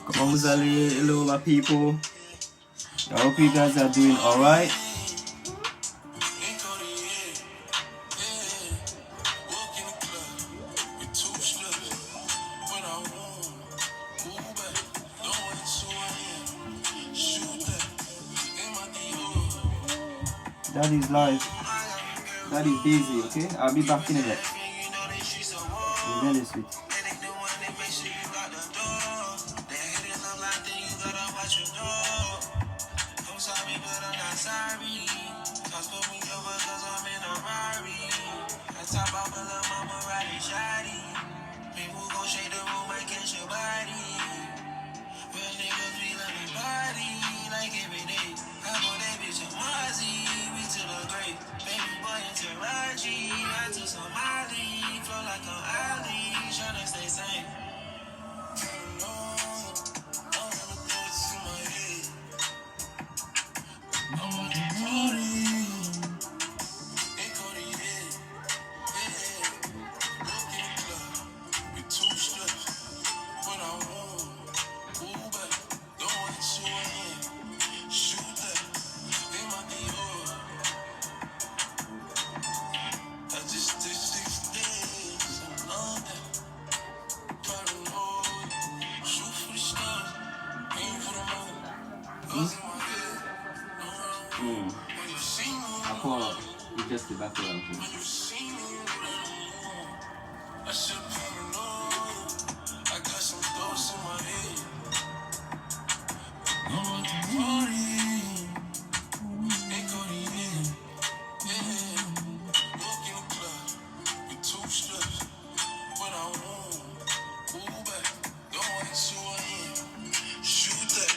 Comment vous allez? Hello my people. I hope you guys are doing alright. That is live. That is busy, okay? I'll be back in a bit. Really sweet.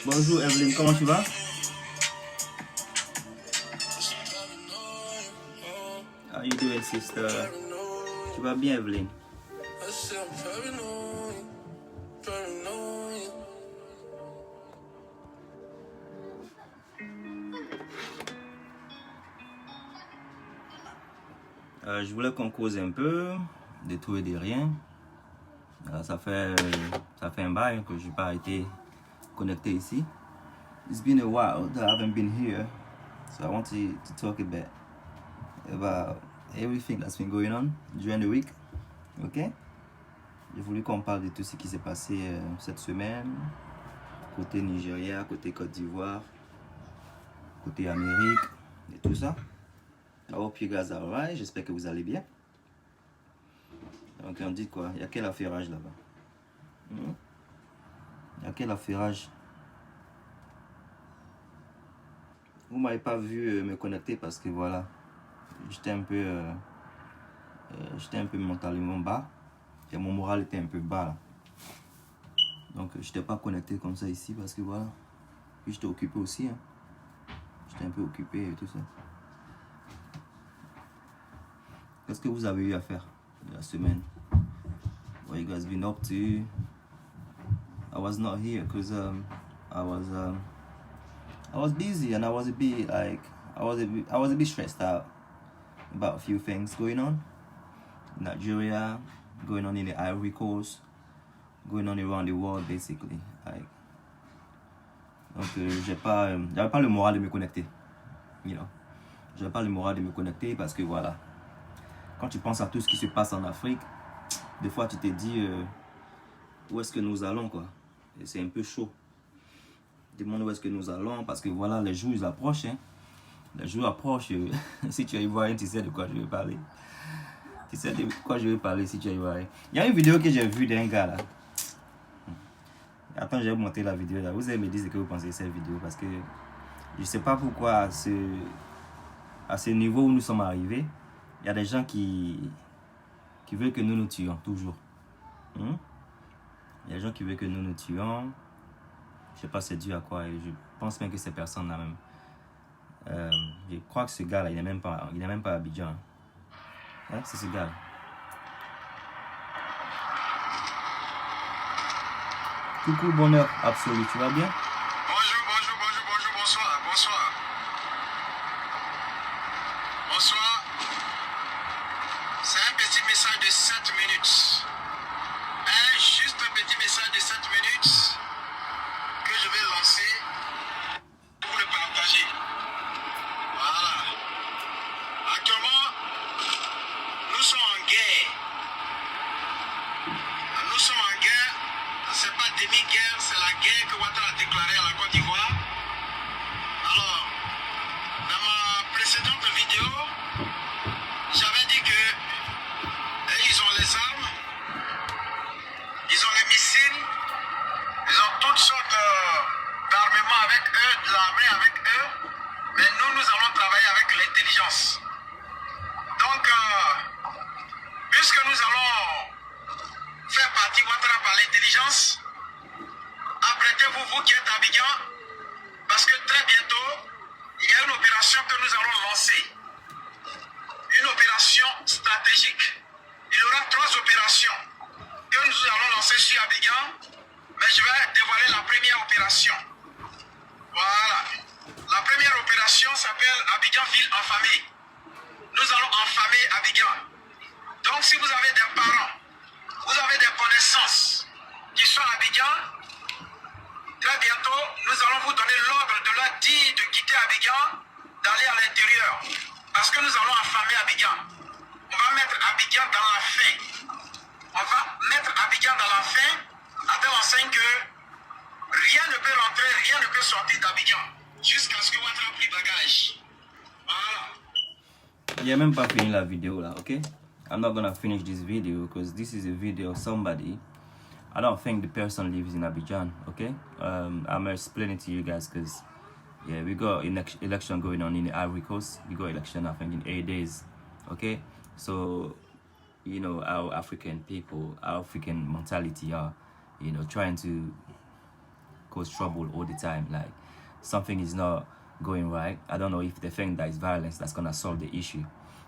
Bonjour Evelyne, comment tu vas? How you doing, sister? Tu vas bien, Evelyne? Je voulais qu'on cause un peu, de tout et de rien. Ça fait un bail que je n'ai pas été connecté ici. It's been a while that I haven't been here, so I want to talk a bit about everything that's been going on during the week. Ok? J'ai voulu qu'on parle de tout ce qui s'est passé cette semaine, côté Nigeria, côté Côte d'Ivoire, côté Amérique et tout ça. I hope you guys are alright. J'espère que vous allez bien. Donc on dit quoi? Il y a quel affairage là-bas? Il y a quel affairage? Vous m'avez pas vu me connecter parce que voilà, j'étais un peu mentalement bas et mon moral était un peu bas là. Donc je n'étais pas connecté comme ça ici parce que voilà, puis j'étais occupé aussi, hein. J'étais un peu occupé et tout ça. Qu'est-ce que vous avez eu à faire la semaine? What you guys been up to? I was not here because I was busy and I was a bit stressed out about a few things going on in Nigeria, going on in the Ivory Coast, going on around the world basically. Donc j'avais pas le moral de me connecter, you know. J'avais pas le moral de me connecter parce que voilà, quand tu penses à tout ce qui se passe en Afrique, des fois tu te dis où est-ce que nous allons quoi. Et c'est un peu chaud. Demande où est-ce que nous allons parce que voilà, les jours ils approchent, hein. Les jours approchent. Si tu es ivoirien, tu sais de quoi je vais parler. Tu sais de quoi je vais parler si tu es ivoirien. Il y a une vidéo que j'ai vue d'un gars là. Attends, je vais vous montrer la vidéo là. Vous allez me dire ce que vous pensez de cette vidéo parce que je sais pas pourquoi à ce niveau où nous sommes arrivés, il y a des gens qui qui veulent que nous nous tuions, toujours. Il y a des gens qui veulent que nous nous tuions. Je sais pas c'est dû à quoi. Et je pense même que ces personnes-là même. Je crois que ce gars-là, il n'est même pas à Abidjan. Hein, c'est ce gars-là. Coucou, bonheur absolu, tu vas bien? Bonjour, bonsoir. Bonsoir. C'est un petit message de 7 minutes. Juste un petit message de 7 minutes que je vais lancer pour le partager. Voilà. Actuellement, nous sommes en guerre. C'est pas demi-guerre, c'est la guerre que Ouattara a déclarée à la Côte d'Ivoire. Alors, dans ma précédente vidéo, j'avais dit que ils ont les armes, ils ont les missiles, ils ont toutes sortes d'armements avec eux, de l'armée avec eux, mais nous allons travailler avec l'intelligence. Donc, puisque nous allons faire partie Ouattara par l'intelligence, apprêtez-vous, vous qui êtes à Abidjan, parce que très bientôt, il y a une opération que nous allons lancer. Une opération stratégique. Il y aura 3 opérations que nous allons lancer sur Abidjan, mais je vais dévoiler la première opération. Voilà. La première opération s'appelle Abidjan Ville Enfamée. Nous allons enfamer Abidjan. Donc si vous avez des parents, vous avez des connaissances qui sont à Abidjan, très bientôt, nous allons vous donner l'ordre de leur dire de quitter Abidjan, d'aller à l'intérieur. Parce que nous allons enfamer Abidjan. On va mettre Abidjan dans la faim. On va mettre Abidjan dans la faim, à telle enseigne que rien ne peut rentrer, rien ne peut sortir d'Abidjan. Jusqu'à ce que Ouattara pris bagage. Voilà. Il n'a même pas fini la vidéo là, ok? I'm not gonna finish this video because this is a video of somebody. I don't think the person lives in Abidjan, okay? I'm explaining to you guys because, yeah, we got election going on in the Ivory Coast. We got election, I think, in 8 days, okay? So, you know, our African people, our African mentality are, you know, trying to cause trouble all the time. Like, something is not going right. I don't know if they think that it's violence that's gonna solve the issue.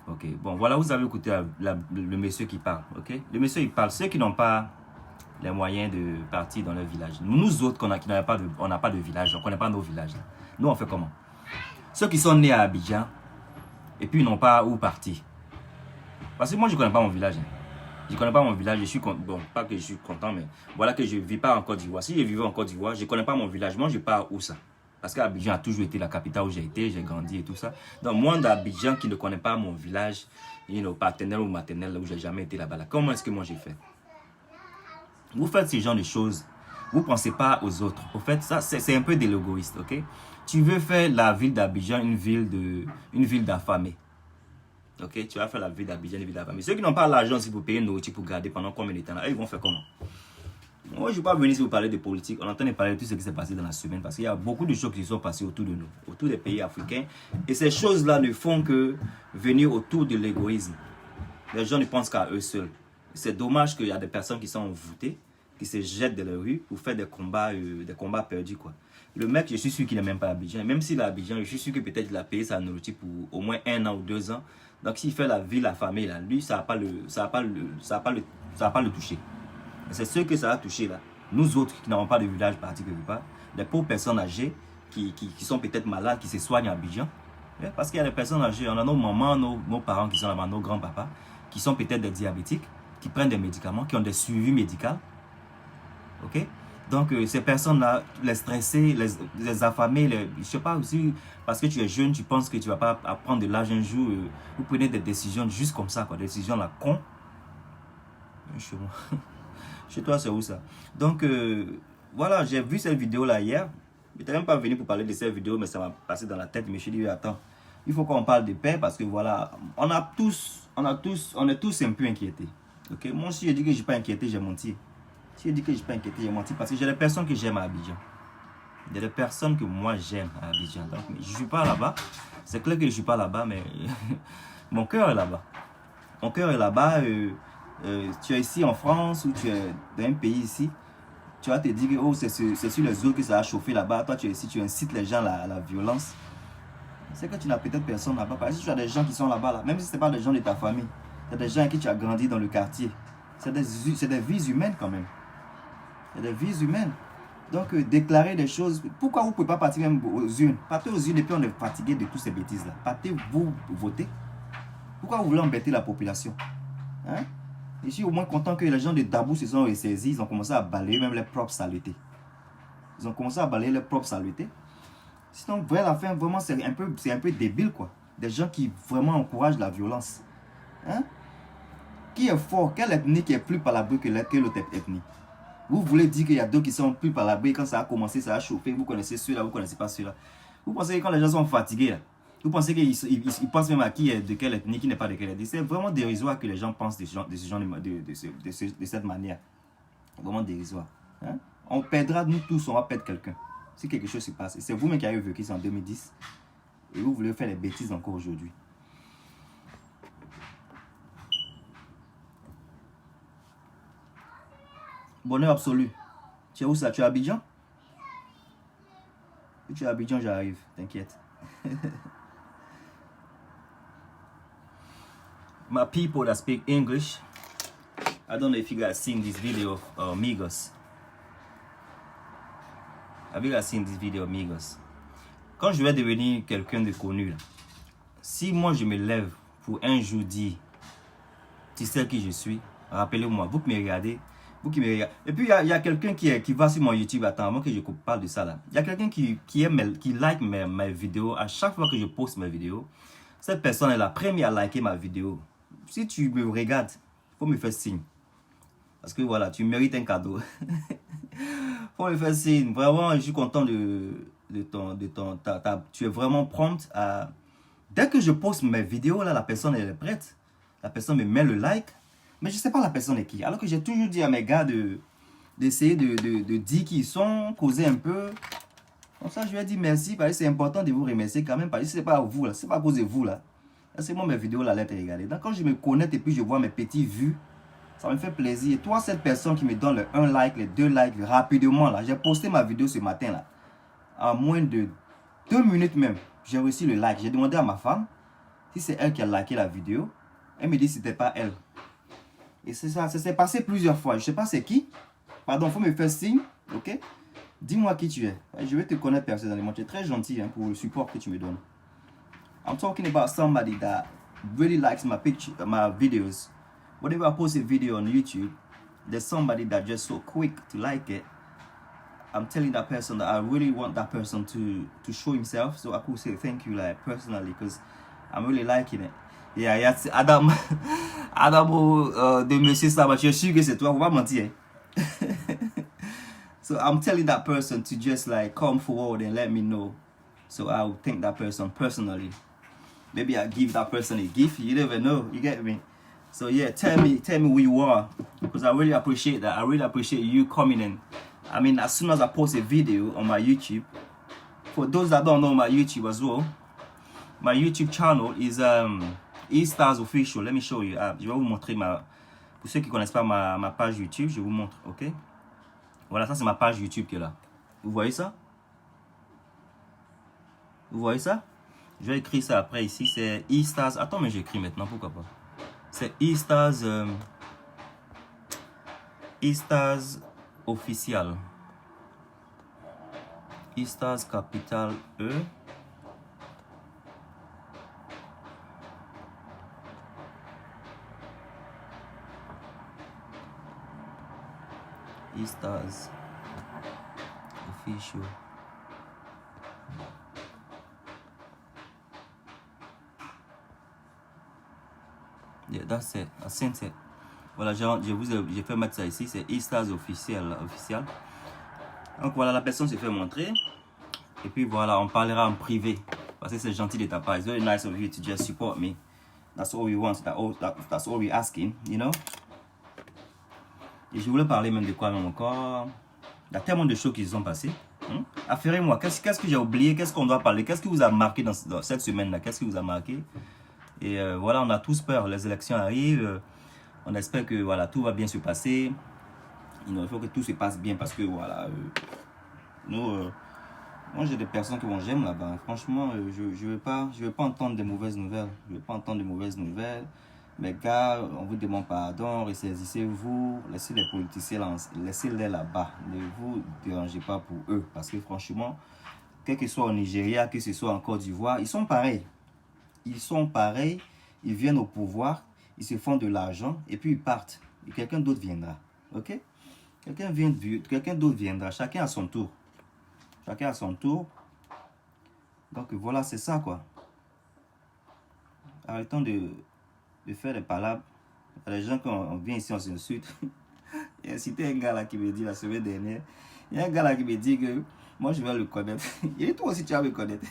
Ok, bon, voilà, vous avez écouté le monsieur qui parle, ok? Le monsieur, il parle. Ceux qui n'ont pas les moyens de partir dans leur village. Nous autres, on n'a pas de village, on ne connaît pas nos villages. Nous, on fait comment? Ceux qui sont nés à Abidjan, et puis ils n'ont pas où partir. Parce que moi, je ne connais pas mon village. Je ne connais pas mon village, je suis content. Bon, pas que je suis content, mais voilà que je ne vis pas en Côte d'Ivoire. Si je vivais en Côte d'Ivoire, je ne connais pas mon village. Moi, je pars où ça? Parce qu'Abidjan a toujours été la capitale où j'ai été, j'ai grandi et tout ça. Donc, moi, d'Abidjan qui ne connaît pas mon village, paternel ou maternel, où j'ai jamais été là-bas, comment est-ce que moi j'ai fait? Vous faites ce genre de choses, vous ne pensez pas aux autres. Au fait, ça, c'est un peu de l'égoïste, ok? Tu veux faire la ville d'Abidjan une ville d'affamés. Ok? Tu vas faire la ville d'Abidjan une ville d'affamés. Ceux qui n'ont pas l'argent, si vous payez une nourriture pour garder pendant combien de temps, là, ils vont faire comment? Moi, je ne suis pas venu ici vous parler de politique. On entend parler de tout ce qui s'est passé dans la semaine parce qu'il y a beaucoup de choses qui sont passées autour de nous, autour des pays africains. Et ces choses-là ne font que venir autour de l'égoïsme. Les gens ne pensent qu'à eux seuls. C'est dommage qu'il y a des personnes qui sont envoûtées, qui se jettent dans les rues pour faire des combats perdus, quoi. Le mec, je suis sûr qu'il n'est même pas à Abidjan. Même s'il est à Abidjan, je suis sûr que peut-être il a payé sa nourriture pour au moins 1 an ou 2 ans. Donc s'il fait la ville affamée, là, lui, ça va pas le toucher. C'est ceux que ça a touché là. Nous autres qui n'avons pas de village parti quelque part, les pauvres personnes âgées qui sont peut-être malades, qui se soignent à Abidjan. Parce qu'il y a des personnes âgées, on a nos mamans, nos parents qui sont là-bas, nos grands-papas, qui sont peut-être des diabétiques, qui prennent des médicaments, qui ont des suivis médicaux. Ok? Donc ces personnes-là, les stressés, les affamés, je ne sais pas aussi, parce que tu es jeune, tu penses que tu ne vas pas prendre de l'âge un jour, vous prenez des décisions juste comme ça, quoi, des décisions là, con. Chez moi. Chez toi, c'est où ça? Donc, voilà, j'ai vu cette vidéo-là hier. Je n'étais même pas venu pour parler de cette vidéo, mais ça m'a passé dans la tête. Je me suis dit, attends, il faut qu'on parle de paix parce que voilà, on est tous un peu inquiétés. Okay? Moi, si je dis que je ne suis pas inquiété, j'ai menti. Si je dis que je ne suis pas inquiété, j'ai menti parce que j'ai des personnes que j'aime à Abidjan. Il y a des personnes que moi j'aime à Abidjan. Donc, je ne suis pas là-bas. C'est clair que je ne suis pas là-bas, mais mon cœur est là-bas. Mon cœur est là-bas. tu es ici en France ou tu es dans un pays ici, tu vas te dire que oh, c'est sur les autres que ça a chauffé là-bas. Toi, tu es ici, tu incites les gens à la violence. C'est que tu n'as peut-être personne là-bas. Parce que tu as des gens qui sont là-bas, là, même si ce n'est pas des gens de ta famille, c'est des gens avec qui tu as grandi dans le quartier. C'est des vies humaines quand même. C'est des vies humaines. Donc, déclarer des choses. Pourquoi vous ne pouvez pas partir même aux urnes? Partez aux urnes et puis on est fatigué de toutes ces bêtises-là. Partez, vous votez. Pourquoi vous voulez embêter la population? Hein? Je suis au moins content que les gens de Dabou se sont ressaisis. Ils ont commencé à balayer même les propres saletés. Ils ont commencé à balayer les propres saletés. Sinon, vers la fin, vraiment, c'est un peu débile, quoi. Des gens qui vraiment encouragent la violence. Hein? Qui est fort? Quelle ethnie qui est plus palabrée que l'autre ethnie? Vous voulez dire qu'il y a d'autres qui sont plus palabrés. Quand ça a commencé, ça a chauffé. Vous connaissez ceux-là, vous ne connaissez pas ceux-là. Vous pensez que quand les gens sont fatigués, là, vous pensez qu'ils pensent même à qui est de quelle ethnie, qui n'est pas de quelle ethnie. C'est vraiment dérisoire que les gens pensent de cette manière. Vraiment dérisoire. Hein? On perdra, nous tous, on va perdre quelqu'un. Si quelque chose se passe. Et c'est vous-même qui avez vécu ça en 2010. Et vous voulez faire les bêtises encore aujourd'hui. Bonheur absolu. Tu es où ça? Tu es à Abidjan? Si tu es à Abidjan, j'arrive. T'inquiète. My people that speak English, I don't know if you guys seen this video of Migos. Have you guys seen this video of Migos? Quand je vais devenir quelqu'un de connu, là, si moi je me lève pour un jour dire, tu sais qui je suis, rappelez-moi, vous qui me regardez, et puis il y a quelqu'un qui va sur mon YouTube, attends, avant que je parle de ça là. Il y a quelqu'un qui like mes vidéos à chaque fois que je poste mes vidéos. Cette personne est la première à liker ma vidéo. Si tu me regardes, il faut me faire signe. Parce que voilà, tu mérites un cadeau. Faut me faire signe. Vraiment, je suis content tu es vraiment prompte à... Dès que je poste mes vidéos, là, la personne elle est prête. La personne me met le like. Mais je ne sais pas la personne est qui. Alors que j'ai toujours dit à mes gars d'essayer de dire qui ils sont, causer un peu. Comme ça, je lui ai dit merci. Parce que c'est important de vous remercier quand même. Parce que ce n'est pas à vous, là. Ce n'est pas à cause de vous, là. C'est moi mes vidéos, la lettre à regarder. Donc quand je me connecte et puis je vois mes petits vues, ça me fait plaisir. Et toi, cette personne qui me donne le 1 like, les 2 likes, rapidement, là. J'ai posté ma vidéo ce matin, là. En moins de 2 minutes même, j'ai reçu le like. J'ai demandé à ma femme si c'est elle qui a liké la vidéo. Elle me dit que ce n'était pas elle. Et c'est ça s'est passé plusieurs fois. Je ne sais pas c'est qui. Pardon, il faut me faire signe. Ok? Dis-moi qui tu es. Je vais te connaître personnellement. Tu es très gentil hein, pour le support que tu me donnes. I'm talking about somebody that really likes my videos. Whenever I post a video on YouTube, there's somebody that just so quick to like it. I'm telling that person that I really want that person to show himself. So I could say thank you like personally because I'm really liking it. Yeah, Adam, de Monsieur Saba, je suis sûr que c'est toi, faut pas mentir. So I'm telling that person to just like come forward and let me know. So I will thank that person personally. Maybe I give that person a gift. You never know. You get me? So yeah, tell me who you are, because I really appreciate that. I really appreciate you coming in. I mean, as soon as I post a video on my YouTube, for those that don't know my YouTube as well, my YouTube channel is E-Stars Official. Let me show you. Je vais vous montrer pour ceux qui connaissent pas ma page YouTube, je vous montre, ok? Voilà, ça c'est ma page YouTube qui est là. Vous voyez ça? Vous voyez ça? Je vais écrire ça après ici. C'est E-Stars. Attends, mais j'écris maintenant, pourquoi pas? C'est E-Stars Official. E-Stars capital E. E-Stars Official. Yeah, that's it. I sent it. Voilà, j'ai fait mettre ça ici. C'est E-Stars officiel. Donc voilà, la personne s'est fait montrer. Et puis voilà, on parlera en privé. Parce que c'est gentil de ta part. It's very nice of you to just support me. That's all we want. That's all we're asking, you know. Et je voulais parler même de quoi même encore. Il y a tellement de choses qui se sont passées. Affairez-moi, qu'est-ce que j'ai oublié? Qu'est-ce qu'on doit parler? Qu'est-ce qui vous a marqué dans cette semaine-là? Qu'est-ce qui vous a marqué? Et voilà, on a tous peur. Les élections arrivent. On espère que voilà, tout va bien se passer. Il faut que tout se passe bien parce que voilà, nous, moi j'ai des personnes que j'aime là-bas. Franchement, je veux pas entendre de mauvaises nouvelles. Je veux pas entendre de mauvaises nouvelles. Mais gars, on vous demande pardon, ressaisissez-vous, laissez les politiciens, laissez-les là-bas. Ne vous dérangez pas pour eux. Parce que franchement, quel que soit au Nigeria, que ce soit en Côte d'Ivoire, ils sont pareils. Ils sont pareils, ils viennent au pouvoir, ils se font de l'argent et puis ils partent. Et quelqu'un d'autre viendra. Ok? Quelqu'un d'autre viendra. Chacun à son tour. Chacun à son tour. Donc voilà, c'est ça quoi. Arrêtons de faire des palabres. Les gens, quand on vient ici, on s'insulte. Il y a cité un gars là qui me dit la semaine dernière. Il y a un gars là qui me dit que moi je vais le connaître. Et toi aussi tu vas me connaître.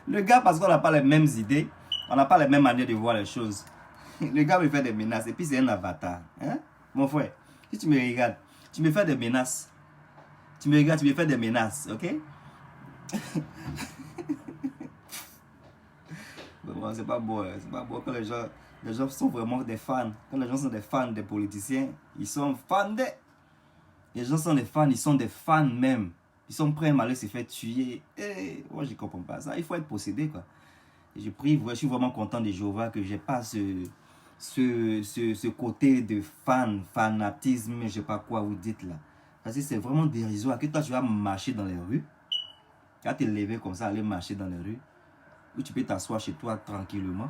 Le gars, parce qu'on n'a pas les mêmes idées, on n'a pas les mêmes manières de voir les choses. Le gars me fait des menaces et puis c'est un avatar. Hein? Mon frère, si tu me regardes, tu me fais des menaces. Tu me regardes, tu me fais des menaces, ok? Bon, c'est pas beau, hein? C'est pas beau quand les gens sont vraiment des fans. Quand les gens sont des fans des politiciens, ils sont fans des... Les gens sont des fans, ils sont des fans même. Ils sont prêts à aller se faire tuer. Et moi, je ne comprends pas ça. Il faut être possédé, quoi. Et je suis vraiment content de Jéhovah que je n'ai pas ce côté de fanatisme, je ne sais pas quoi vous dites là. Parce que c'est vraiment dérisoire. Que toi, tu vas marcher dans les rues, tu vas te lever comme ça, aller marcher dans les rues, où tu peux t'asseoir chez toi tranquillement.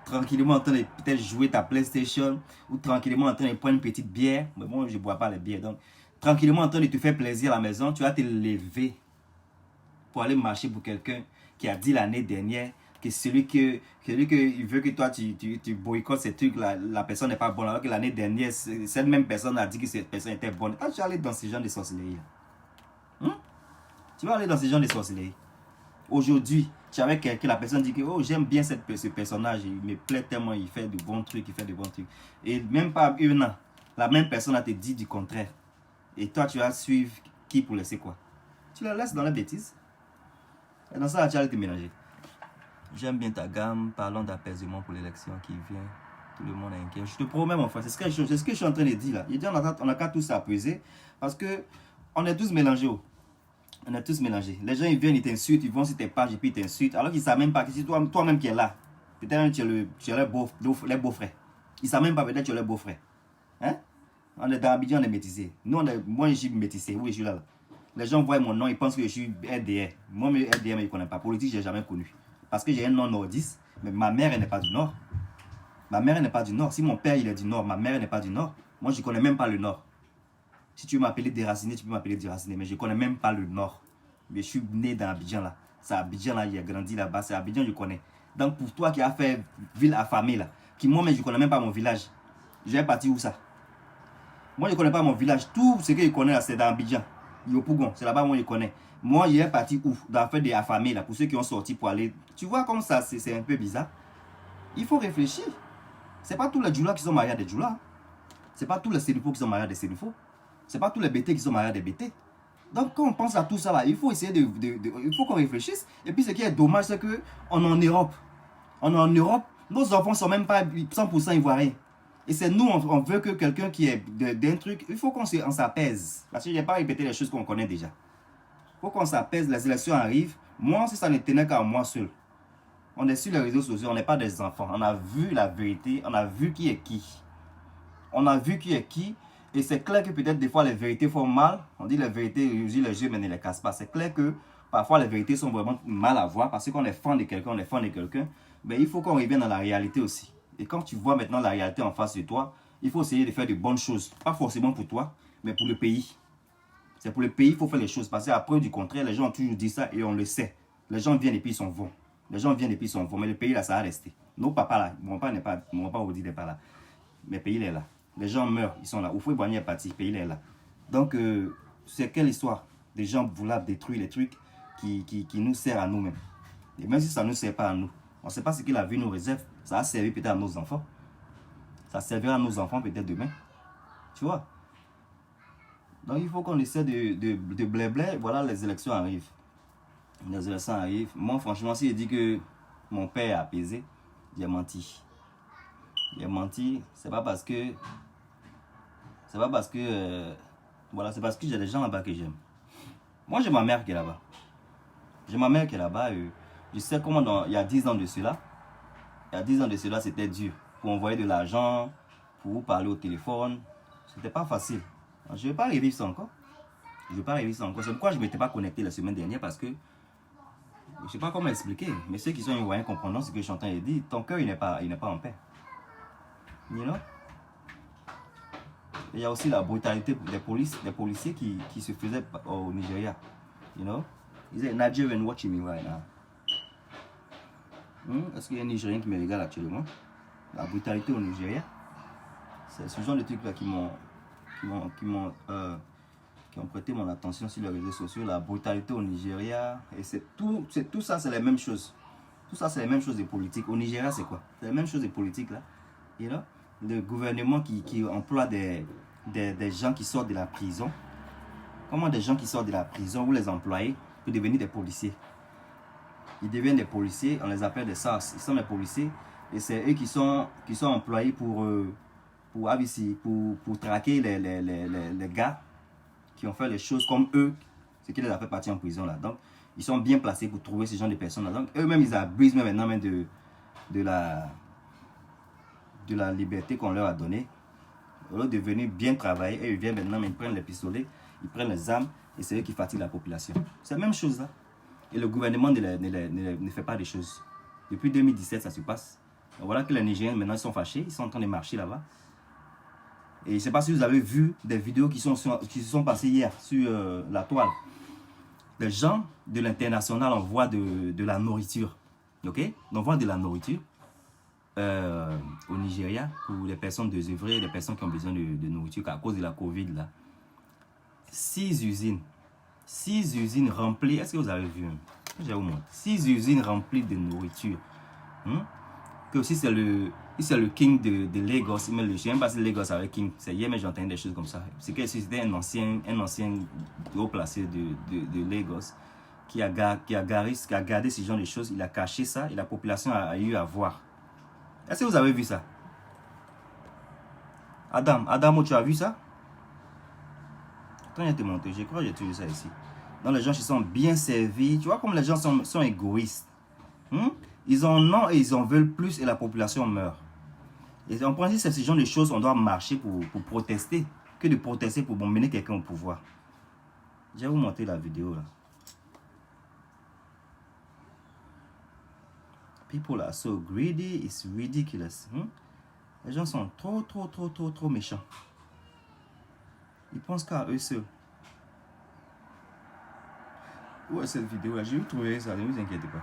Tranquillement en train de peut-être jouer ta PlayStation, ou tranquillement en train de prendre une petite bière. Mais bon, je ne bois pas les bières, donc tranquillement en train de te faire plaisir à la maison, tu vas te lever pour aller marcher pour quelqu'un qui a dit l'année dernière que celui que il veut que toi tu boycottes ces trucs là, la personne n'est pas bonne, alors que l'année dernière cette même personne a dit que cette personne était bonne. Quand tu vas aller dans ce genre de sorcellerie, tu vas aller dans ce genre de sorcellerie. Aujourd'hui, tu es avec quelqu'un, la personne dit que oh, j'aime bien ce personnage, il me plaît tellement, il fait de bons trucs, Et même pas un an, la même personne a te dit du contraire. Et toi, tu vas suivre qui pour laisser quoi? Tu la laisses dans la bêtise. Et dans ça, tu vas te mélanger. J'aime bien ta gamme. Parlons d'apaisement pour l'élection qui vient. Tout le monde est inquiet. Je te promets, mon frère, c'est ce que je suis en train de dire là. Il dit on a qu'à tous s'apaiser parce que on est tous mélangés. On est tous mélangés. Les gens, ils viennent, ils t'insultent, ils vont sur tes pages et puis ils t'insultent. Alors qu'ils ne savent même pas que c'est toi-même qui es là. Peut-être tu es les beaux-frères. Ils ne savent même pas, peut-être tu es les beaux-frères. Hein? On est dans Abidjan, on est métissés. Moi, je suis métissé. Oui, je suis là. Les gens voient mon nom, ils pensent que je suis RDR. Moi, mais RDR, je ne connais pas. Politique, je n'ai jamais connu. Parce que j'ai un nom nordiste, mais ma mère, elle n'est pas du Nord. Ma mère, elle n'est pas du Nord. Si mon père, il est du Nord, ma mère, elle n'est pas du Nord. Moi, je ne connais même pas le Nord. Si tu veux m'appeler déraciné, tu peux m'appeler déraciné, mais je ne connais même pas le Nord. Mais je suis né dans Abidjan, là. C'est Abidjan, là, il a grandi là-bas. C'est Abidjan, je connais. Donc, pour toi qui as fait ville affamée, là, qui moi-même, je ne connais même pas mon village, je vais partir où ça? Moi, je ne connais pas mon village. Tout ce que je connais, là, c'est dans Abidjan. Yopougon, c'est là-bas où je connais. Moi, il est parti où? Dans faire des affamés, là, pour ceux qui ont sorti pour aller. Tu vois comme ça, c'est un peu bizarre. Il faut réfléchir. Ce n'est pas tous les Djoula qui sont mariés à des Djoula. Ce n'est pas tous les Sénifaux qui sont mariés à des Sénifaux. Ce n'est pas tous les BT qui sont mariés à des BT. Donc, quand on pense à tout ça, là, il faut essayer il faut qu'on réfléchisse. Et puis, ce qui est dommage, c'est qu'on est en Europe. On est en Europe, nos enfants ne sont même pas 100% ivoiriens. Et c'est nous, on veut que quelqu'un qui est d'un truc, il faut qu'on s'apaise. Parce que je n'ai pas répété les choses qu'on connaît déjà. Il faut qu'on s'apaise, les élections arrivent. Moi, si ça ne tenait qu'à moi seul, on est sur les réseaux sociaux, on n'est pas des enfants. On a vu la vérité, on a vu qui est qui. On a vu qui est qui. Et c'est clair que peut-être des fois les vérités font mal. On dit les vérités réussit les jeux mais ne les cassent pas. C'est clair que parfois les vérités sont vraiment mal à voir parce qu'on est fan de quelqu'un, Mais il faut qu'on revienne dans la réalité aussi. Et quand tu vois maintenant la réalité en face de toi, il faut essayer de faire de bonnes choses. Pas forcément pour toi, mais pour le pays. C'est pour le pays qu'il faut faire les choses. Parce qu'après, du contraire, les gens ont toujours dit ça et on le sait. Les gens viennent et puis ils s'en vont. Les gens viennent et puis ils s'en vont. Mais le pays là, ça va rester. Nos papas là, mon papa Audi n'est pas là. Mais le pays il est là. Les gens meurent, ils sont là. Oufoué Boigny est parti, le pays il est là. Donc, c'est quelle histoire? Des gens voulant détruire les trucs qui nous servent à nous-mêmes. Et même si ça ne nous sert pas à nous, on ne sait pas ce que la vie nous réserve. Ça va servir peut-être à nos enfants. Ça servira à nos enfants peut-être demain. Tu vois? Donc il faut qu'on essaie de blé. Voilà, les élections arrivent. Les élections arrivent. Moi, franchement, si je dis que mon père est apaisé, j'ai menti. Il a menti. C'est pas parce que voilà, c'est parce que j'ai des gens là-bas que j'aime. Moi, j'ai ma mère qui est là-bas. J'ai ma mère qui est là-bas. Je sais comment il y a 10 ans de cela. Il y a 10 ans de cela, c'était dur. Pour envoyer de l'argent, pour vous parler au téléphone. C'était pas facile. Je ne vais pas revivre ça encore. Je ne vais pas revivre ça encore. C'est pourquoi je ne m'étais pas connecté la semaine dernière parce que je ne sais pas comment expliquer. Mais ceux qui sont ivoiriens comprendront ce que je suis en train de dire. Ton cœur, il n'est pas en paix. You know? Il y a aussi la brutalité des policiers qui se faisaient au Nigeria. You know? Is there a Nigerian watching me right now? Est-ce qu'il y a un Nigérien qui me regarde actuellement? La brutalité au Nigeria. C'est ce genre de trucs-là qui ont prêté mon attention sur les réseaux sociaux. La brutalité au Nigeria. Et tout ça, c'est la même chose. Tout ça, c'est la même chose des politiques. Au Nigeria, c'est quoi? C'est la même chose des politiques là. You know? Le gouvernement qui emploie des gens qui sortent de la prison. Comment des gens qui sortent de la prison, vous les employez pour devenir des policiers? Ils deviennent des policiers, on les appelle des SARS. Ils sont des policiers et c'est eux qui sont employés pour traquer les gars qui ont fait les choses comme eux, ce qui les a fait partir en prison là. Donc, ils sont bien placés pour trouver ce genre de personnes là. Donc, eux-mêmes, ils abusent maintenant même de la liberté qu'on leur a donnée. Au lieu de venir bien travailler, et ils viennent maintenant, mais ils prennent les pistolets, ils prennent les armes, et c'est eux qui fatiguent la population. C'est la même chose là. Et le gouvernement ne fait pas des choses. Depuis 2017, ça se passe. Donc voilà que les Nigériens maintenant ils sont fâchés, ils sont en train de marcher là-bas. Et je ne sais pas si vous avez vu des vidéos qui se sont passées hier sur la toile. Les gens de l'international envoient de la nourriture. Ok? On envoie de la nourriture au Nigeria pour les personnes désœuvrées, les personnes qui ont besoin de nourriture à cause de la Covid là. 6 usines remplies. Est-ce que vous avez vu? Je vais vous montrer. 6 usines remplies de nourriture. Que aussi c'est le king de Lagos. Mais je ne sais même pas si Lagos avait king. C'est hier, mais j'entendais des choses comme ça. C'est que c'était un ancien haut placé de Lagos qui a gardé ce genre de choses. Il a caché ça et la population a eu à voir. Est-ce que vous avez vu ça? Adamo, tu as vu ça? Quand je te montre, je crois que j'ai trouvé ça ici. Donc les gens qui sont bien servis. Tu vois comme les gens sont égoïstes. Ils en ont et ils en veulent plus et la population meurt. Et en principe, c'est ce genre de choses on doit marcher pour protester. Que de protester pour mener quelqu'un au pouvoir. Je vais vous montrer la vidéo là. People are so greedy, it's ridiculous. Les gens sont trop méchants. Ils pensent qu'à eux seuls. Où est cette vidéo là? Je vais trouver ça, ne vous inquiétez pas.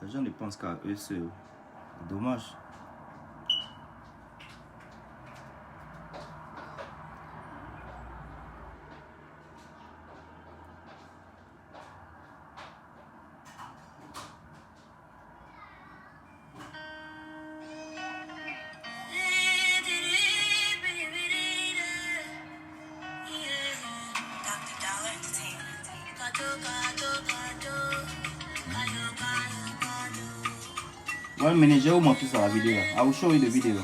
Les gens ne pensent qu'à eux seuls. C'est dommage. One minute, je vais vous montrer sur la vidéo là. I will show you the video.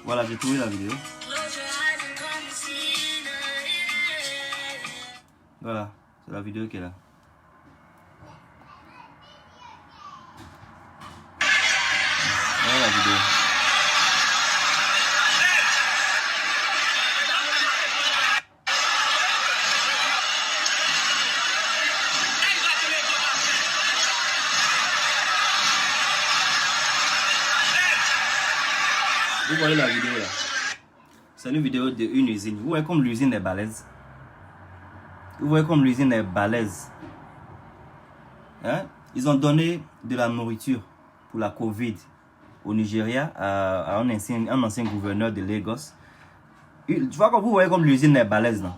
Voilà, j'ai trouvé la vidéo. Voilà, c'est la vidéo qui est là. Voilà la vidéo. Vous voyez la vidéo là. C'est une vidéo d'une usine. Vous voyez comme l'usine est balèze. Vous voyez comme l'usine est balèze. Hein? Ils ont donné de la nourriture pour la Covid au Nigeria à un ancien gouverneur de Lagos. Tu vois, vous voyez comme l'usine est balèze. Non?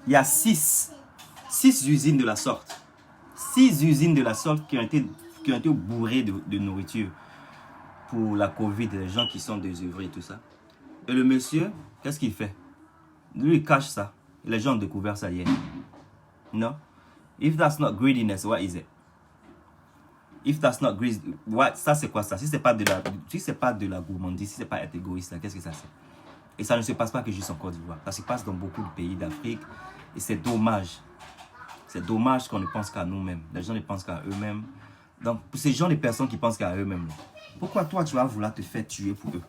Il y a 6 usines de la sorte. 6 usines de la sorte qui ont été bourrées de nourriture pour la Covid, les gens qui sont désœuvrés et tout ça. Et le monsieur, qu'est-ce qu'il fait? Lui, il cache ça. Et les gens ont découvert ça hier. Non? If that's not greediness, what is it? If that's not greed, ça c'est quoi ça? Si c'est pas de la gourmandise, si c'est pas être égoïste, qu'est-ce que ça c'est? Et ça ne se passe pas que juste en Côte d'Ivoire. Ça se passe dans beaucoup de pays d'Afrique. Et c'est dommage. C'est dommage qu'on ne pense qu'à nous-mêmes. Les gens ne pensent qu'à eux-mêmes. Donc, pour ces gens, les personnes qui pensent qu'à eux-mêmes, pourquoi toi, tu vas vouloir te faire tuer pour eux?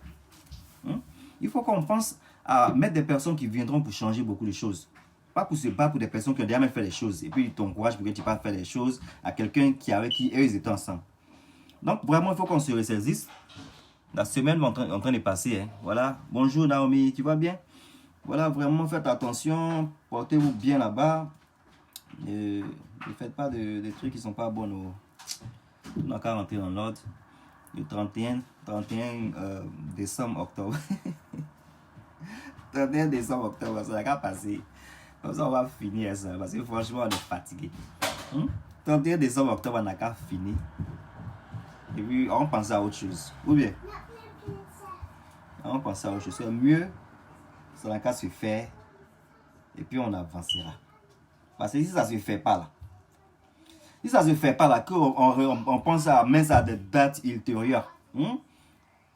Il faut qu'on pense à mettre des personnes qui viendront pour changer beaucoup de choses. Pas pour se battre pour des personnes qui ont déjà même fait les choses. Et puis, ils t'encouragent pour que tu passes faire les choses à quelqu'un avec qui eux, ils étaient ensemble. Donc, vraiment, il faut qu'on se ressaisisse. La semaine est en train de passer. Hein. Voilà. Bonjour Naomi, tu vas bien? Voilà, vraiment, faites attention. Portez-vous bien là-bas. Ne faites pas de trucs qui ne sont pas bons. On n'a qu'à rentrer dans l'ordre. Le 31 décembre, octobre. 31 décembre, octobre, ça n'a qu'à passer. Comme ça, on va finir ça. Parce que franchement, on est fatigué. 31 décembre, octobre, on n'a qu'à finir. Et puis, on pense à autre chose. Ou bien, on pense à autre chose. C'est mieux, ça n'a qu'à se faire. Et puis, on avancera. Parce que si ça ne se fait pas là, si ça ne se fait pas là, qu'on pense à mettre à des dates ultérieures.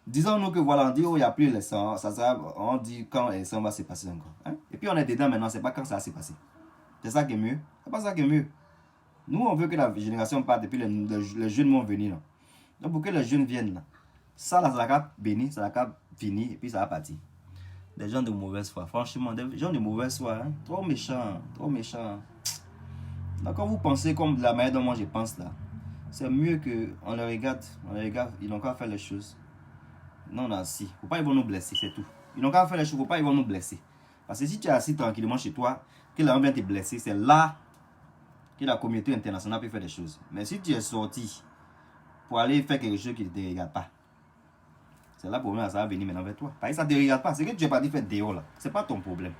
Disons-nous que voilà, on dit, oh, il n'y a plus les sangs, on dit quand les sangs va se passer encore. Hein? Et puis on est dedans maintenant, c'est pas quand ça va se passer. C'est ça qui est mieux. C'est pas ça qui est mieux. Nous, on veut que la génération parte, et puis les jeunes vont venir. Là. Donc pour que les jeunes viennent, là, ça là, ça va qu'à bénir, ça va qu'à finir, et puis ça va partir. Des gens de mauvaise foi, franchement, des gens de mauvaise foi, hein? Trop méchants, trop méchants. Donc quand vous pensez comme de la manière dont moi je pense là, c'est mieux qu'on les regarde, ils n'ont qu'à faire les choses. Non, non, si. Faut pas ils vont nous blesser, c'est tout. Ils n'ont qu'à faire les choses, faut pas ils vont nous blesser. Parce que si tu es assis tranquillement chez toi, que l'homme vient te blesser, c'est là que la communauté internationale peut faire des choses. Mais si tu es sorti pour aller faire quelque chose qui ne te regarde pas, c'est là pour moi ça va venir maintenant vers toi. Parce que ça ne te regarde pas. C'est que tu es parti faire dehors là. C'est pas ton problème.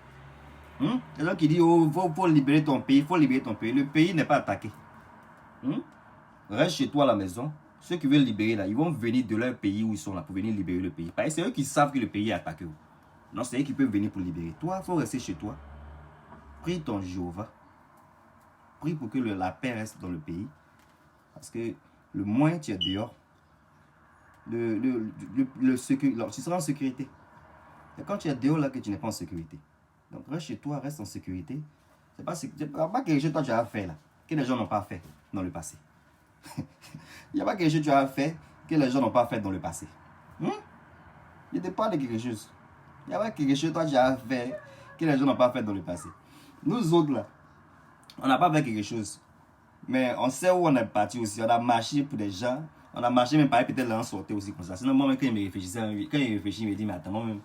Les gens qui disent oh, faut libérer ton pays, faut libérer ton pays. Le pays n'est pas attaqué. Reste chez toi à la maison. Ceux qui veulent libérer là, ils vont venir de leur pays où ils sont là pour venir libérer le pays. Parce que c'est eux qui savent que le pays est attaqué. Non, c'est eux qui peuvent venir pour libérer. Toi, il faut rester chez toi. Prie ton Jéhovah. Prie pour que la paix reste dans le pays. Parce que le moins tu es dehors, tu seras en sécurité. C'est quand tu es dehors là que tu n'es pas en sécurité. Donc reste chez toi, reste en sécurité. C'est pas quelque chose que toi tu as fait là, que les gens n'ont pas fait dans le passé. Il n'y a pas quelque chose que tu as fait que les gens n'ont pas fait dans le passé. Je te parle de quelque chose. Il n'y a pas quelque chose que toi tu as fait que les gens n'ont pas fait dans le passé. Nous autres là, on n'a pas fait quelque chose. Mais on sait où on est parti aussi. On a marché pour des gens. On a marché même pareil, peut-être là on sortait aussi comme ça. Sinon moi-même quand il me réfléchissait, quand il réfléchit, il me dit mais attends, moi-même,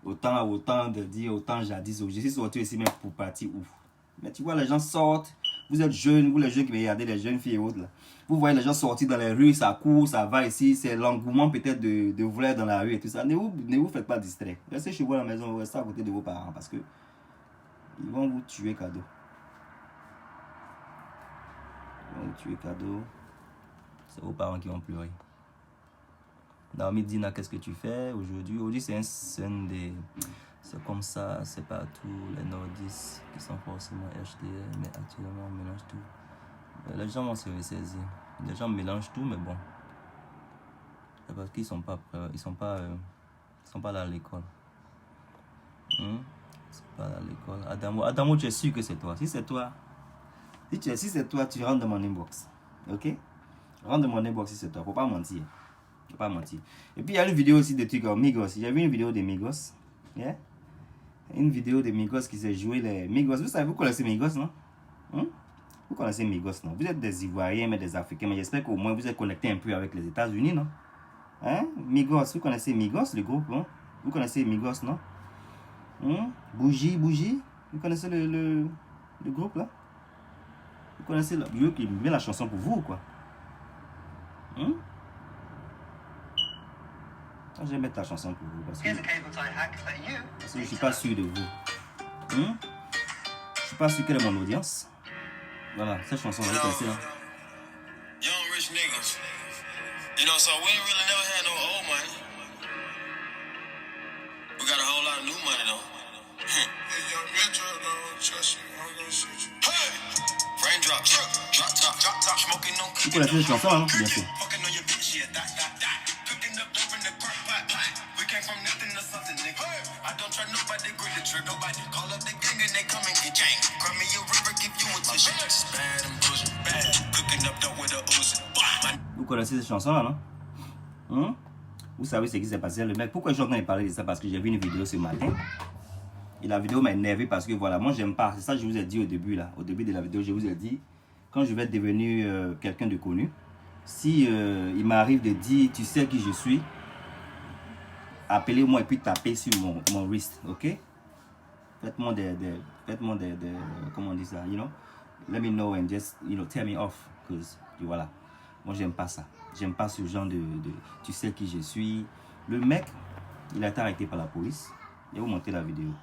autant de dire, autant jadis, je suis sorti aussi même pour partir ouf. Mais tu vois, les gens sortent. Vous êtes jeunes, vous les jeunes qui regardez les jeunes filles et autres là. Vous voyez les gens sortir dans les rues, ça court, ça va ici. C'est l'engouement peut-être de vouloir dans la rue et tout ça. Ne vous faites pas distraire. Restez chez vous à la maison, restez à côté de vos parents parce que ils vont vous tuer cadeau. Ils vont vous tuer cadeau. C'est vos parents qui vont pleurer. Naomi Dina, qu'est-ce que tu fais aujourd'hui? Aujourd'hui, c'est c'est comme ça, c'est pas tous les nordistes qui sont forcément HDR, mais actuellement on mélange tout. Les gens vont se ressaisir. Les gens mélangent tout, mais bon. C'est parce qu'ils sont pas prêts, ils sont pas là à l'école. Ils sont pas là à l'école. Adamo, tu es sûr que c'est toi? Si c'est toi, si c'est toi, tu rentres dans mon inbox. Ok? Rentre dans mon inbox si c'est toi. Faut pas mentir. Faut pas mentir. Et puis il y a une vidéo aussi de trucs Migos. Il y avait une vidéo de Migos. Yeah? Une vidéo de Migos qui s'est joué les Migos. Vous connaissez Migos, non? Vous connaissez Migos, non? Vous êtes des Ivoiriens, mais des Africains. Mais j'espère qu'au moins vous êtes connectés un peu avec les États-Unis, non? Hein? Migos, vous connaissez Migos, le groupe, non? Vous connaissez Migos, non? Bougie. Vous connaissez le groupe, là? Vous connaissez la... Yo qui met la chanson pour vous, quoi. Je vais mettre la chanson pour vous parce que je suis pas sûr de vous. Je suis pas sûr quelle est mon audience. Voilà, cette chanson là, vous connaissez, hein? Young rich niggas. You know, so we ain't really never had no old money. We got a whole lot of new money though. Hey, young Metro, don't trust you. I'm gonna shoot you. Hey! Raindrops, drop top, smoking on. Vous connaissez cette chanson, hein? Bien sûr. Fucking on your bitch, yeah, that. Cooking up dope in the crock pot. We came from nothing to something, nigga. I don't try nobody, grip the trick, nobody. Call up the gang and they come and get gang. Cry me a river, give you a tissue. Bad and bullshit, bad. Cooking up dope with a Uzi. Vous connaissez cette chanson là, non? Vous savez ce qui s'est passé, le mec. Pourquoi je suis en train de parler de ça? Parce que j'ai vu une vidéo ce matin. Et la vidéo m'a énervé parce que voilà, moi j'aime pas. C'est ça que je vous ai dit au début là. Au début de la vidéo, je vous ai dit, quand je vais devenir quelqu'un de connu, si il m'arrive de dire, tu sais qui je suis, appelez-moi et puis tapez sur mon wrist, ok? Faites-moi des, comment on dit ça, you know? Let me know and just, you know, tell me off. Cause, voilà. Moi, j'aime pas ça. J'aime pas ce genre de... Tu sais qui je suis. Le mec, il a été arrêté par la police. Et vous montez la vidéo.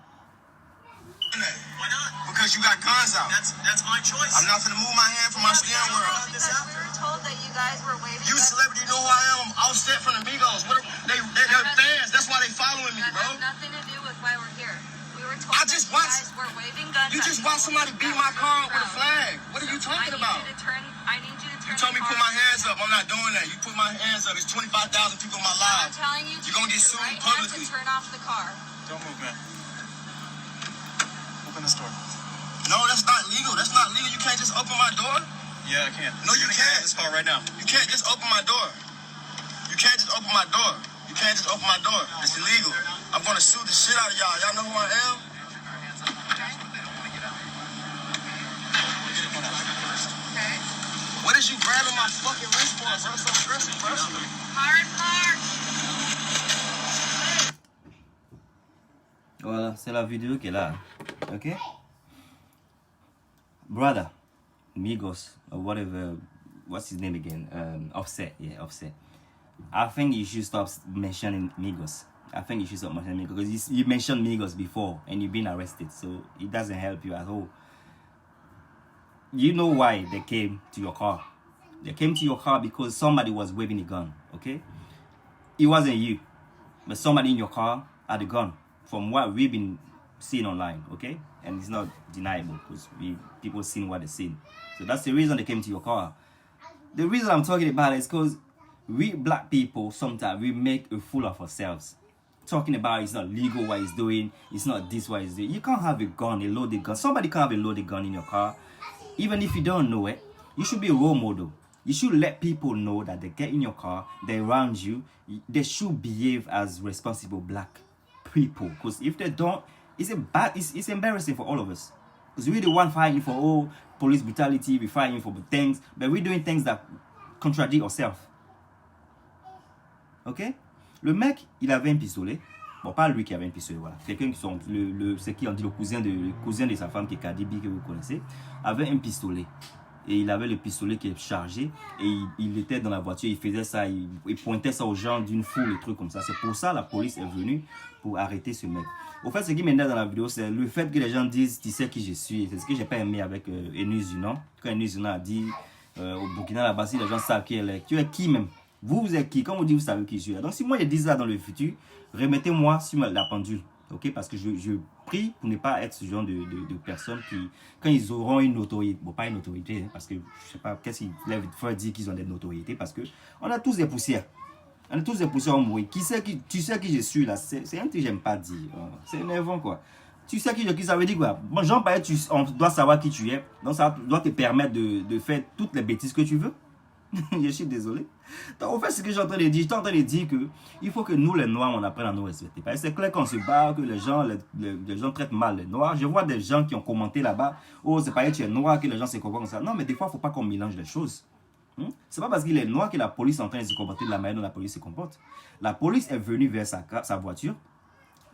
Why not? Because you got guns out. That's my choice. I'm not gonna move my hand from my steering wheel. Because we were told that you guys were waving. You celebrity know who I am. I'm Offset from the Migos. They're fans. That's why they following me, That bro. has nothing to do with why we're here. We were told I that just you watched- guys were waving guns. You at just people watched somebody beat my car with a flag. What are you talking about? I need you to turn. You told me the put car my hands up. I'm not doing that. You put my hands up. It's 25,000 people in my I'm live. telling you. You're gonna get use your sued right hand publicly. to turn off the car. Don't move, man. Open the store. No, that's not legal. That's not legal. You can't just open my door. Yeah, I can. No, you can't. This car right now. You can't just open my door. You can't just open my door. You can't just open my door. It's illegal. I'm gonna sue the shit out of y'all. Y'all know who I am? What is you grabbing my fucking wrist for, bro? So aggressive, bro. Hard park. Voilà, c'est la vidéo qui est là. Ok? Brother, Migos, or whatever, what's his name again? Offset, yeah, Offset. I think you should stop mentioning Migos. I think you should stop mentioning Migos because you mentioned Migos before and you've been arrested, so it doesn't help you at all. You know why they came to your car. They came to your car because somebody was waving a gun, okay? It wasn't you, but somebody in your car had a gun. From what we've been seeing online, okay? And it's not deniable because people seen what they seen. So that's the reason they came to your car. The reason I'm talking about it is because we black people, sometimes we make a fool of ourselves. Talking about it's not legal what he's doing, it's not this what he's doing. You can't have a gun, a loaded gun. Somebody can't have a loaded gun in your car. Even if you don't know it, you should be a role model. You should let people know that they get in your car, they're around you, they should behave as responsible black people. Because if they don't, it's embarrassing for all of us. Because we're the one fighting for police brutality, we're fighting for things, but we're doing things that contradict ourselves. Ok? Le mec, il avait un pistolet. Bon, pas lui qui avait un pistolet, voilà. Quelqu'un qui sont, c'est qui on dit le cousin de sa femme qui est Cardi B que vous connaissez, avait un pistolet. Et il avait le pistolet qui est chargé et il était dans la voiture, il faisait ça, il pointait ça aux gens d'une foule, des trucs comme ça. C'est pour ça la police est venue pour arrêter ce mec. Au fait, ce qui m'énerve dans la vidéo, c'est le fait que les gens disent tu sais qui je suis. C'est ce que j'ai pas aimé avec Enus Zunan. Quand Enus Zunan a dit au Burkina là-bas, si les gens savent qui elle est, tu es qui même? Vous êtes qui? Quand on dit vous savez qui je suis. Donc si moi je dis ça dans le futur, remettez-moi sur la pendule. Ok, parce que je prie pour ne pas être ce genre de personnes qui, quand ils auront une notoriété, bon pas une notoriété, parce que je sais pas, qu'est-ce qu'il faut dire qu'ils ont des notoriétés, parce que on a tous des poussières. On a tous des poussières au mourir. Tu sais qui je suis là, c'est un truc que j'aime pas dire. C'est énervant quoi. Tu sais qui ça veut dire quoi? Bon, Jean Paët, on doit savoir qui tu es, donc ça doit te permettre de faire toutes les bêtises que tu veux. Je suis désolé. Donc, en fait, ce que j'ai en train de dire, j'étais en train de dire que il faut que nous, les Noirs, on apprenne à nous respecter. Parce que c'est clair qu'on se bat, que les gens traitent mal les Noirs. Je vois des gens qui ont commenté là-bas, oh, c'est pas que tu es noir que les gens se comportent comme ça. Non, mais des fois, il ne faut pas qu'on mélange les choses. C'est pas parce qu'il est noir que la police est en train de se comporter de la manière dont la police se comporte. La police est venue vers sa voiture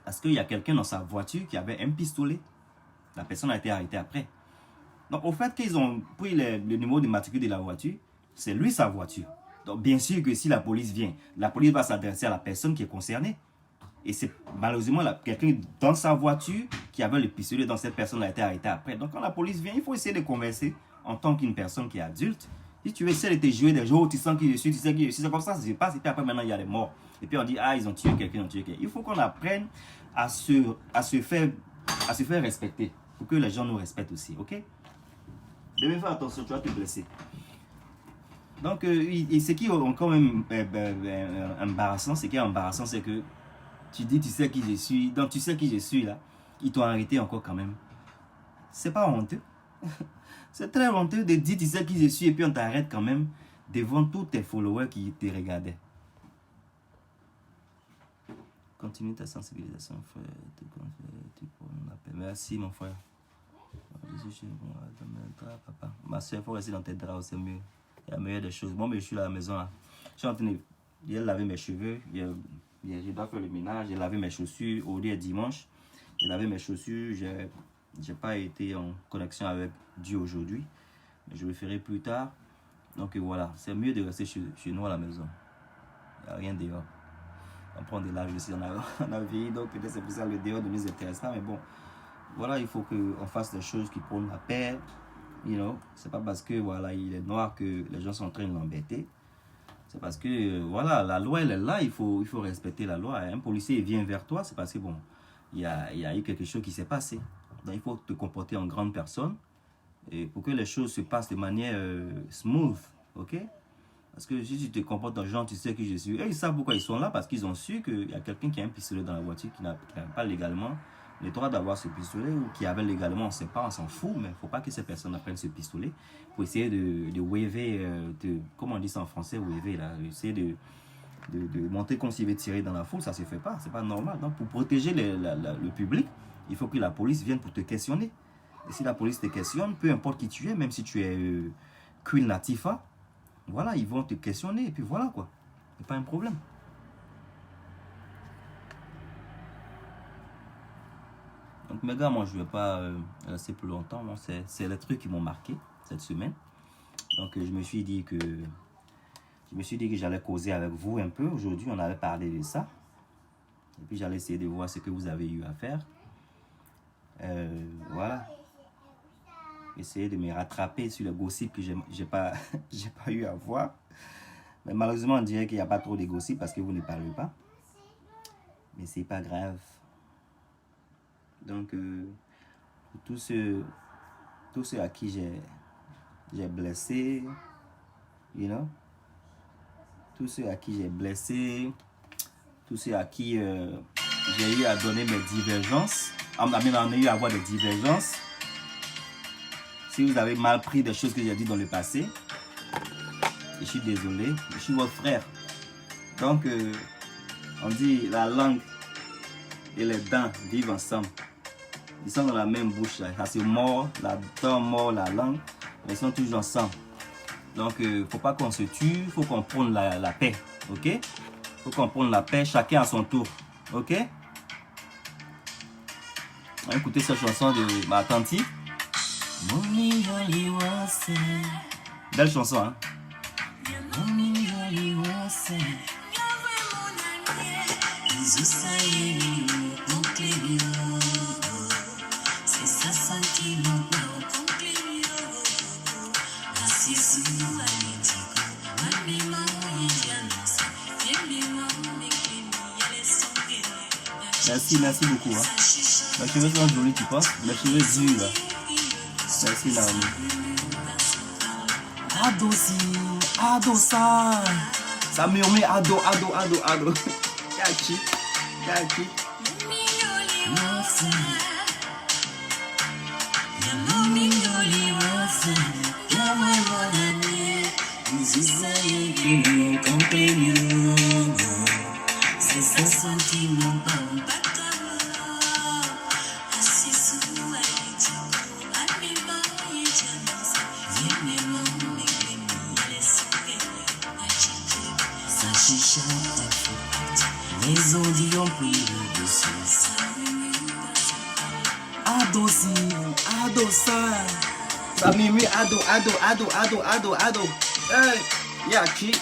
parce qu'il y a quelqu'un dans sa voiture qui avait un pistolet. La personne a été arrêtée après. Donc, au fait qu'ils ont pris le numéro de matricule de la voiture, c'est lui sa voiture. Donc, bien sûr que si la police vient, la police va s'adresser à la personne qui est concernée. Et c'est malheureusement quelqu'un dans sa voiture qui avait le pistolet, dans cette personne a été arrêtée après. Donc, quand la police vient, il faut essayer de converser en tant qu'une personne qui est adulte. Si tu essaies de te jouer des jours, tu sens qui je suis, tu sais qui je suis, c'est comme ça se passe. Et puis après, maintenant, il y a des morts. Et puis on dit, ah, ils ont tué quelqu'un, ils ont tué quelqu'un. Il faut qu'on apprenne à se faire respecter. Pour que les gens nous respectent aussi, ok? Devez faire attention, tu vas te blesser. Donc, et ce qui est quand même embarrassant, c'est que tu dis, tu sais qui je suis. Donc, tu sais qui je suis là. Ils t'ont arrêté encore quand même. C'est pas honteux. C'est très honteux de dire, tu sais qui je suis, et puis on t'arrête quand même devant tous tes followers qui te regardaient. Continue ta sensibilisation, frère. Merci, mon frère. Papa. Ma soeur, il faut rester dans tes draps, c'est mieux. Il y a la meilleure des choses. Moi, je suis là à la maison. Là. Je suis en train de laver mes cheveux. Je dois faire le ménage. J'ai lavé mes chaussures. Aujourd'hui est dimanche. J'ai lavé mes chaussures. Je n'ai pas été en connexion avec Dieu aujourd'hui. Mais je le ferai plus tard. Donc voilà. C'est mieux de rester chez nous à la maison. Il n'y a rien dehors. On prend des laves aussi. On a vieilli. Donc peut-être c'est pour ça que le dehors ne nous intéresse pas. Mais bon. Voilà, il faut qu'on fasse des choses qui prônent la paix. You know, c'est pas parce que voilà, il est noir que les gens sont en train de l'embêter. C'est parce que voilà, la loi elle est là, il faut respecter la loi. Un policier vient vers toi, c'est parce que bon, il y a eu quelque chose qui s'est passé. Donc il faut te comporter en grande personne et pour que les choses se passent de manière smooth, ok? Parce que si tu te comportes en genre, tu sais que je suis. Et ils savent pourquoi ils sont là, parce qu'ils ont su qu'il y a quelqu'un qui a un pistolet dans la voiture qui n'a pas légalement le droit d'avoir ce pistolet, ou qui avait légalement, on ne sait pas, on s'en fout, mais il ne faut pas que ces personnes apprennent ce pistolet pour essayer de waver, comment on dit ça en français, waver, là, essayer de monter comme s'il veut tirer dans la foule, ça ne se fait pas, c'est pas normal. Donc pour protéger le public, il faut que la police vienne pour te questionner. Et si la police te questionne, peu importe qui tu es, même si tu es Queen Latifah, voilà, ils vont te questionner, et puis voilà quoi, c'est pas un problème. Donc mes gars, moi je ne vais pas rester plus longtemps. C'est les trucs qui m'ont marqué cette semaine. Donc je me suis dit que j'allais causer avec vous un peu. Aujourd'hui, on allait parler de ça. Et puis j'allais essayer de voir ce que vous avez eu à faire. Voilà. Essayer de me rattraper sur le gossip que j'ai pas eu à voir. Mais malheureusement, on dirait qu'il n'y a pas trop de gossip parce que vous ne parlez pas. Mais c'est pas grave. Donc, tous ceux à qui j'ai blessé, you know, tous ceux à qui j'ai blessé, tous ceux à qui j'ai eu à donner mes divergences, on a eu à avoir des divergences. Si vous avez mal pris des choses que j'ai dit dans le passé, je suis désolé, je suis votre frère. Donc, on dit la langue et les dents vivent ensemble. Ils sont dans la même bouche. Là. Ça se mord, la dent mord la langue, mais ils sont toujours ensemble. Donc, il ne faut pas qu'on se tue, il faut qu'on prenne la paix. Ok? Il faut qu'on prenne la paix, chacun à son tour. Ok? On va écouter cette chanson de ma tante. Belle chanson, hein? Merci beaucoup. Hein. Mes cheveux sont jolis, tu penses? Mes cheveux durs, là. Merci, Naomi. Ado, ça. Ça murmure, ado. Kachi. Les ondits ont pris le dessus. Ado ça. Ça murmure ado. Hey, Yaki.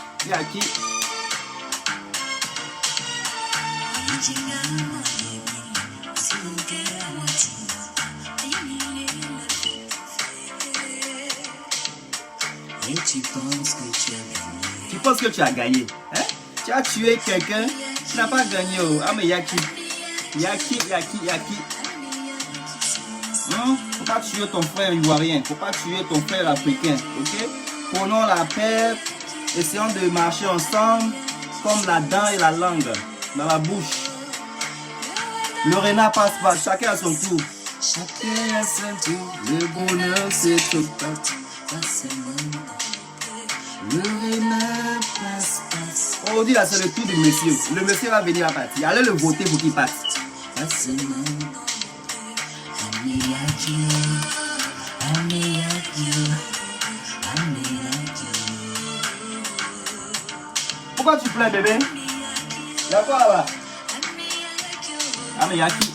Et tu penses que tu as gagné. Hein? Tu as tué quelqu'un, tu n'as pas gagné. Ah mais Yaki. Faut pas tuer ton frère ivoirien, faut pas tuer ton frère africain, ok? Prenons la paix, essayons de marcher ensemble comme la dent et la langue dans la bouche. Le renard passe pas, chacun à son tour. chacun a son tour. Le bonheur c'est tout. Le renard passe. On dit là c'est le tour du monsieur. Le monsieur va venir à partir. Allez le voter pour qu'il parte. Pourquoi tu pleures bébé? Y'a quoi là-bas? Ameyaki.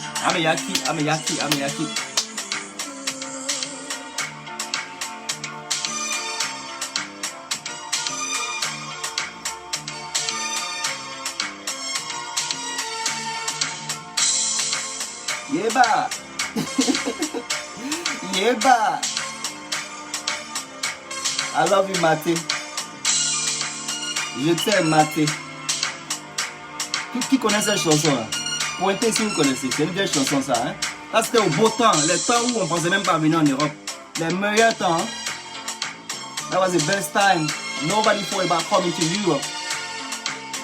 Yeba. I love you, Maté. Je t'aime, Maté. Qui connaît cette chanson là? Pointez si vous connaissez. C'est une vieille chanson ça. Hein? Là c'était au beau temps. Les temps où on pensait même pas venir en Europe. Les meilleurs temps. Hein? That was the best time. Nobody thought about coming to Europe.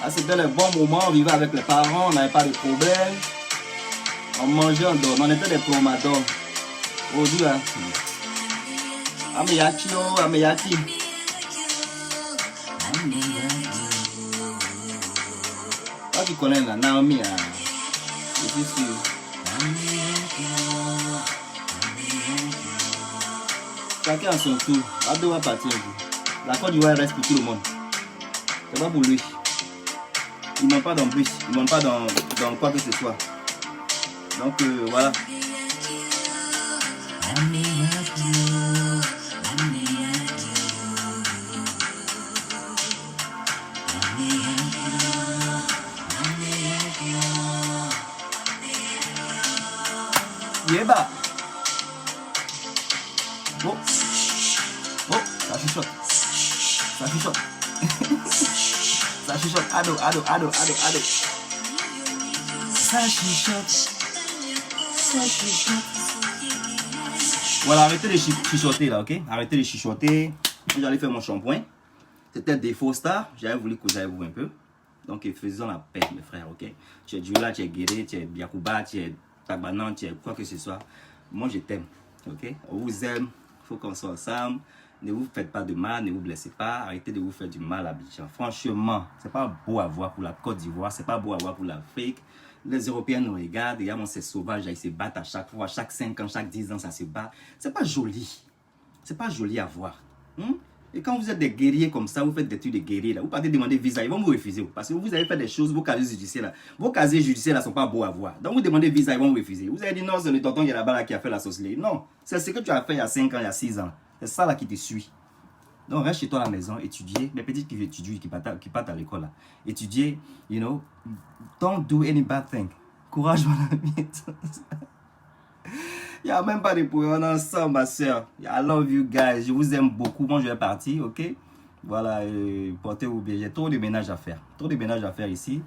Là c'était le bon moment. On vivait avec les parents. On n'avait pas de problème. On mangeait, on dormait. On était des promadors. Aujourd'hui, hein? Ameyaki. Toi qui connais la Naomi, hein? Je suis sûr. Chacun à son tour. Abdou va partir. La Côte d'Ivoire reste pour tout le monde. C'est pas pour lui. Il ne monte pas dans le bus. Il ne monte pas dans quoi que ce soit. Donc voilà. Yeba. Oh, ça chuchote. Ça chuchote. Ado. Ça chuchote. Voilà, arrêtez de chuchoter là, ok? Arrêtez de chuchoter. J'allais faire mon shampoing. C'était des faux stars. J'avais voulu causer avec vous un peu. Donc faisons la paix, mes frères, ok? Tu es Djoula, tu es Guéré, tu es Biakouba, tu es Tagbanan, tu es quoi que ce soit. Moi je t'aime, ok? On vous aime, il faut qu'on soit ensemble. Ne vous faites pas de mal, ne vous blessez pas. Arrêtez de vous faire du mal à Abidjan. Franchement, c'est pas beau à voir pour la Côte d'Ivoire, c'est pas beau à voir pour l'Afrique. Les Européens nous regardent, regarde, c'est sauvage, ils se battent à chaque fois, chaque 5 ans, chaque 10 ans, ça se bat. C'est pas joli. C'est pas joli à voir. Et quand vous êtes des guerriers comme ça, vous faites des trucs de guerriers là, vous partez demander visa, ils vont vous refuser. Parce que vous avez fait des choses, vos casiers judiciaires là. Vos casiers judiciaires là sont pas beaux à voir. Donc vous demandez visa, ils vont vous refuser. Vous avez dit non, c'est le tonton là-bas là qui a fait la sorcellerie. Non, c'est ce que tu as fait il y a 5 ans, il y a 6 ans. C'est ça là qui te suit. Donc reste chez toi à la maison, étudier. Les petits qui étudient, qui partent à l'école là. Étudier, you know, don't do any bad thing. Courage mon ami. Il n'y a même pas de problème ensemble, ma soeur. I love you guys. Je vous aime beaucoup. Moi, je vais partir, ok? Voilà, portez-vous bien. J'ai trop de ménage à faire. Trop de ménage à faire ici.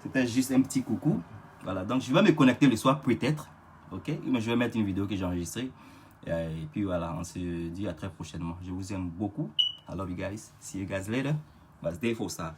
C'était juste un petit coucou. Voilà, donc je vais me connecter le soir, peut-être. Ok? Mais je vais mettre une vidéo que j'ai enregistrée. Et puis voilà, on se dit à très prochainement. Je vous aime beaucoup. I love you guys. See you guys later. But stay for ça.